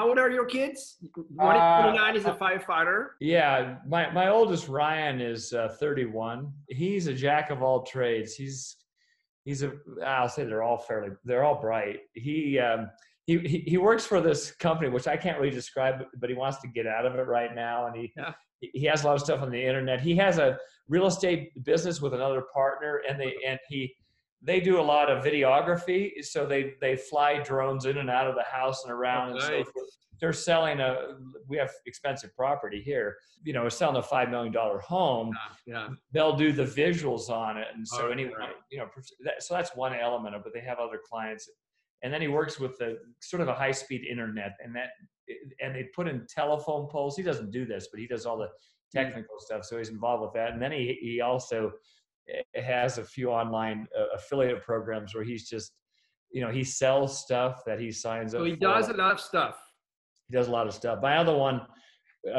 How old are your kids? One is 29, is a firefighter. Yeah, my oldest Ryan is 31. He's a jack of all trades. I'll say they're all bright. He works for this company, which I can't really describe, but he wants to get out of it right now. And he has a lot of stuff on the internet. He has a real estate business with another partner, and they do a lot of videography. So they fly drones in and out of the house and around. And so they're selling we have expensive property here, we're selling a $5 million home. They'll do the visuals on it. And so so that's one element of it, but they have other clients. And then he works with the sort of a high-speed internet, and they put in telephone poles. He doesn't do this, but he does all the technical stuff. So he's involved with that. And then he also has a few online affiliate programs where he's just, he sells stuff that he signs up for. So he does a lot of stuff. He does a lot of stuff. My other one,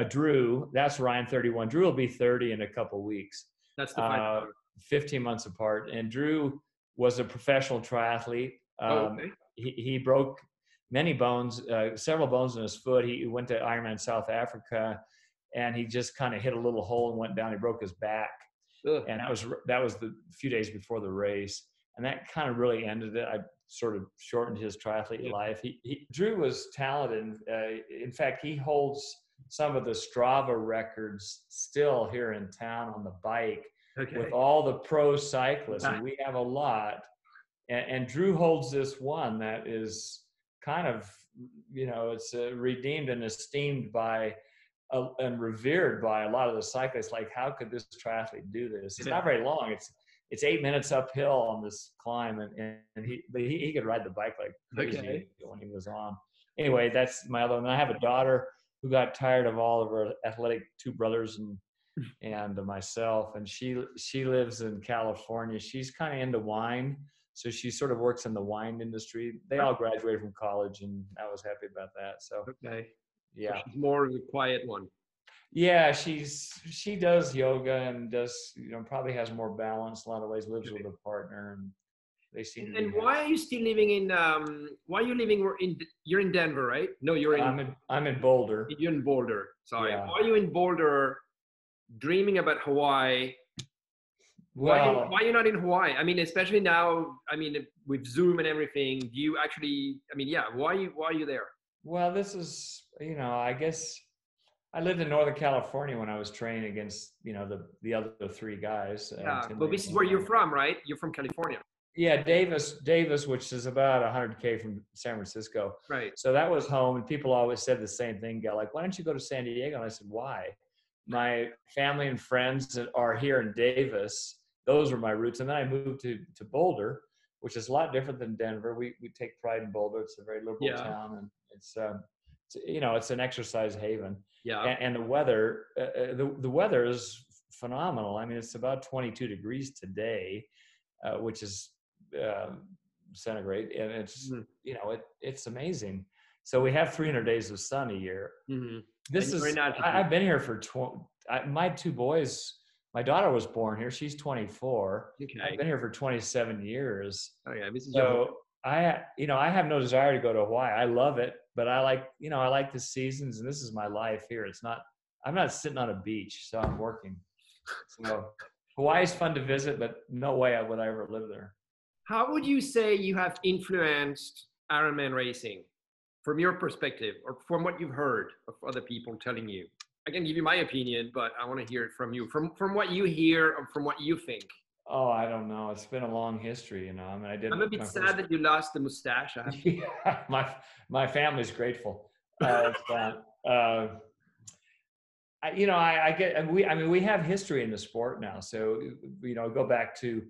Drew, that's Ryan, 31. Drew will be 30 in a couple weeks. That's the 15 months apart. And Drew was a professional triathlete. He broke many bones, several bones in his foot. He went to Ironman South Africa, and he just kind of hit a little hole and went down. He broke his back. And that was the few days before the race. And that kind of really ended it. I sort of shortened his triathlete life. Drew was talented. In fact, he holds some of the Strava records still here in town on the bike with all the pro cyclists. And we have a lot. And Drew holds this one that is kind of, it's redeemed and esteemed by and revered by a lot of the cyclists. Like, how could this triathlete do this? It's not very long. It's 8 minutes uphill on this climb, and he could ride the bike like crazy when he was on. Anyway, that's my other one. I have a daughter who got tired of all of her athletic, two brothers and myself, and she lives in California. She's kind of into wine, so she sort of works in the wine industry. They all graduated from college, and I was happy about that. So yeah, so she's more of a quiet one. Yeah, she does yoga and does, probably has more balance in a lot of ways, lives with a partner, and they seem to. And why are you still living you're in Denver, right? No, you're in. I'm in Boulder. You're in Boulder. Sorry. Yeah. Why are you in Boulder dreaming about Hawaii? Well, why are you not in Hawaii? I mean, especially now, with Zoom and everything, do you actually, why are you there? Well, this is, I guess I lived in Northern California when I was training against, the other three guys. But this is where you're from, right? You're from California. Yeah, Davis, which is about 100K from San Francisco. Right. So that was home, and people always said the same thing, like, why don't you go to San Diego? And I said, why? My family and friends that are here in Davis, those were my roots. And then I moved to Boulder, which is a lot different than Denver. We take pride in Boulder. It's a very liberal town, and it's an exercise haven. Yeah. And the weather, the weather is phenomenal. I mean, it's about 22 degrees today, which is centigrade, and it's it's amazing. So we have 300 days of sun a year. Mm-hmm. I've been here for my two boys. My daughter was born here. She's 24. Okay. I've been here for 27 years. Oh yeah, this is so I have no desire to go to Hawaii. I love it, but I like the seasons, and this is my life here. I'm not sitting on a beach, so I'm working. So Hawaii's fun to visit, but no way would I ever live there. How would you say you have influenced Ironman racing from your perspective, or from what you've heard of other people telling you? I can give you my opinion, but I want to hear it from you, from what you hear, or from what you think. Oh, I don't know. It's been a long history, I'm a bit sad that you lost the mustache. My family's grateful. We have history in the sport now. So, go back to,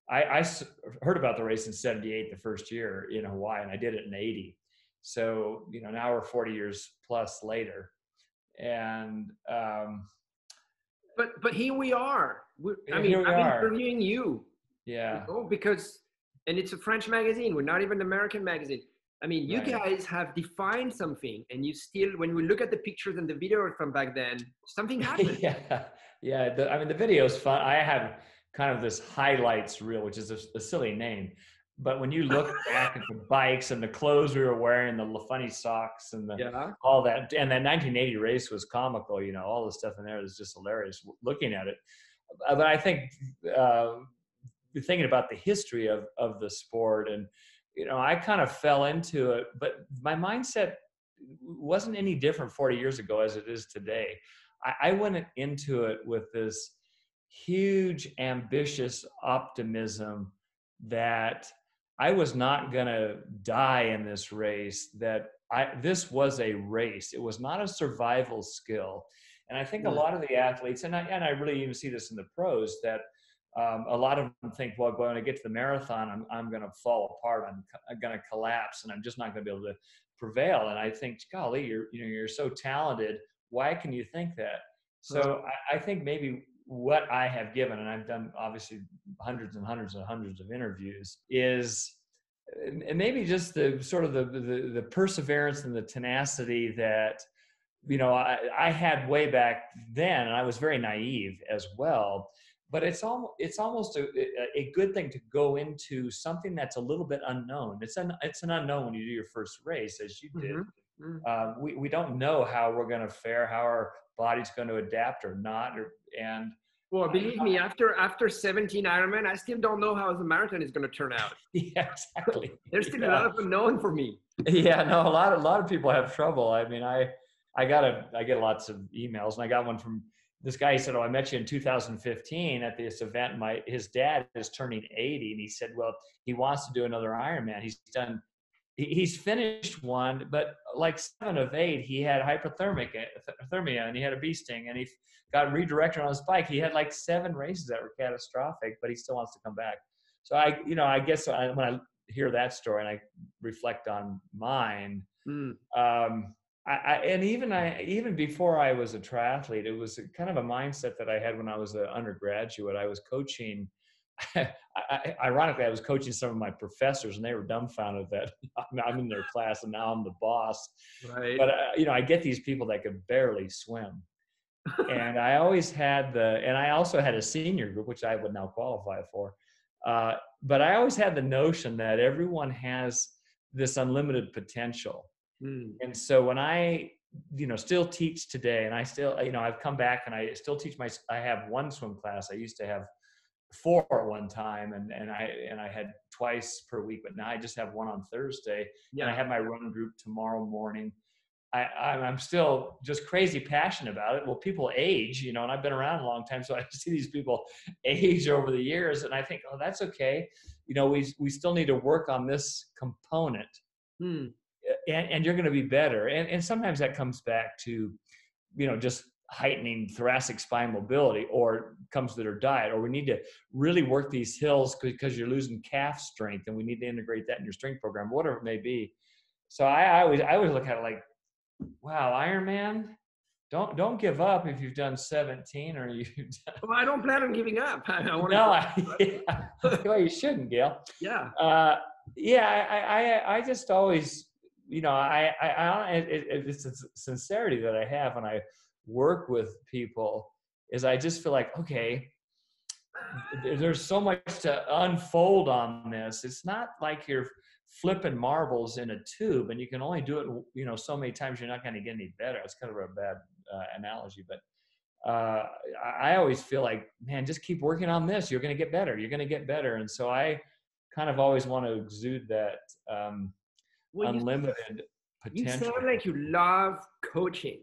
I heard about the race in '78, the first year in Hawaii, and I did it in '80. So, now we're 40 years plus later. And, but here we are. I'm interviewing you. Yeah. And it's a French magazine. We're not even an American magazine. I mean, you guys have defined something, and you still, when we look at the pictures and the video from back then, something happened. Yeah. The video is fun. I have kind of this highlights reel, which is a silly name, But when you look back at the bikes and the clothes we were wearing, the funny socks and all that, and that 1980 race was comical, you know, all the stuff in there is just hilarious looking at it. But I think thinking about the history of the sport, and, you know, I kind of fell into it, but my mindset wasn't any different 40 years ago as it is today. I went into it with this huge, ambitious optimism that I was not going to die in this race, that this was a race. It was not a survival skill. And I think a lot of the athletes, and I really even see this in the pros, that a lot of them think, well, when I get to the marathon, I'm going to fall apart. I'm going to collapse, and I'm just not going to be able to prevail. And I think, golly, you're so talented. Why can you think that? So I think maybe what I have given, and I've done obviously hundreds and hundreds and hundreds of interviews, is maybe just the sort of the perseverance and the tenacity that, you know, I had way back then, and I was very naive as well. But it's almost a good thing to go into something that's a little bit unknown. It's an unknown when you do your first race, as you did. We don't know how we're going to fare, how our body's going to adapt or not, well, believe me, after 17 Ironman, I still don't know how the marathon is going to turn out. Yeah, exactly. There's still a lot of unknown for me. Yeah, no, a lot of people have trouble. I mean, I get lots of emails, and I got one from this guy. He said, "Oh, I met you in 2015 at this event. His dad is turning 80, and he said, well, he wants to do another Ironman. He's finished one, but like 7 of 8, he had hypothermia, and he had a bee sting, and he got redirected on his bike. He had like 7 races that were catastrophic, but he still wants to come back." So I guess when I hear that story and I reflect on mine, even before I was a triathlete, it was kind of a mindset that I had when I was an undergraduate. I was coaching. Ironically, I was coaching some of my professors, and they were dumbfounded that I'm in their class and now I'm the boss. Right. But I get these people that could barely swim, and I always had and I also had a senior group, which I would now qualify for. But I always had the notion that everyone has this unlimited potential. And so when I, still teach today, and I still, I've come back and I still teach I have one swim class. I used to have 4 at one time, and I had twice per week, but now I just have one on Thursday. Yeah. And I have my run group tomorrow morning. I'm still just crazy passionate about it. Well, people age, and I've been around a long time, so I see these people age over the years, and I think, oh, that's okay. We still need to work on this component. And you're going to be better. And sometimes that comes back to, just heightening thoracic spine mobility, or comes to their diet, or we need to really work these hills because you're losing calf strength, and we need to integrate that in your strength program, whatever it may be. So I always look at it like, wow, Ironman, don't give up if you've done 17 or you've done. Well, I don't plan on giving up. Well, you shouldn't, Gail. Yeah. I just always, it's a sincerity that I have when I work with people, is I just feel like, okay, there's so much to unfold on this. It's not like you're flipping marbles in a tube and you can only do it, so many times you're not going to get any better. It's kind of a bad analogy, but I always feel like, man, just keep working on this. You're going to get better. You're going to get better. And so I kind of always want to exude that unlimited potential. You sound like you love coaching.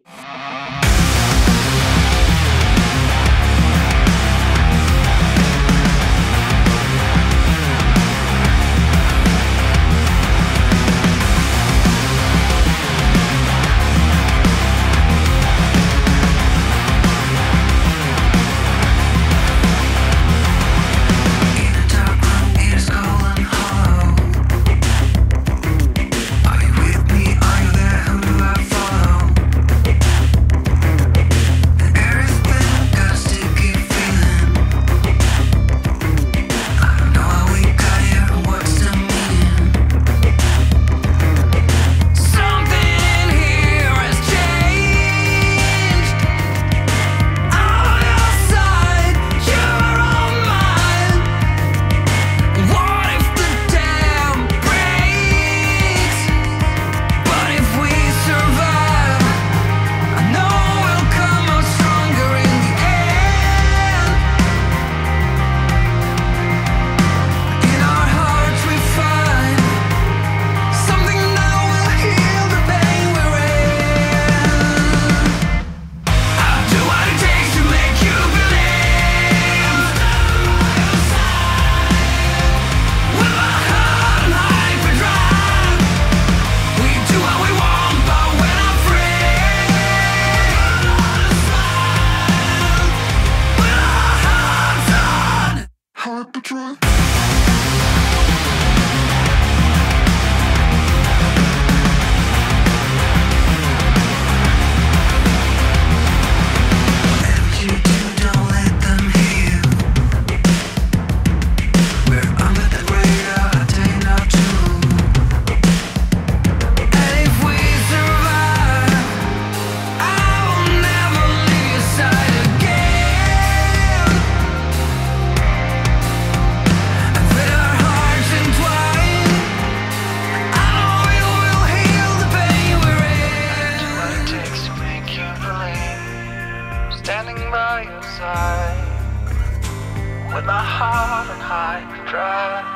hyperdrive.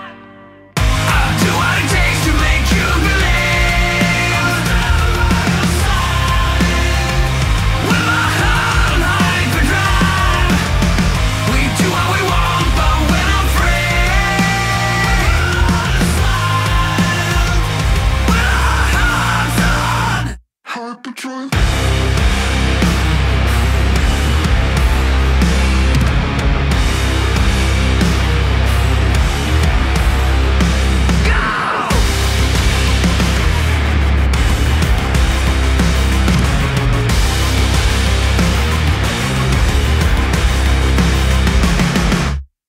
I'll do what it takes to make you believe. With my heart on hyperdrive, we do what we want, but we're not free. With our hearts on hyperdrive.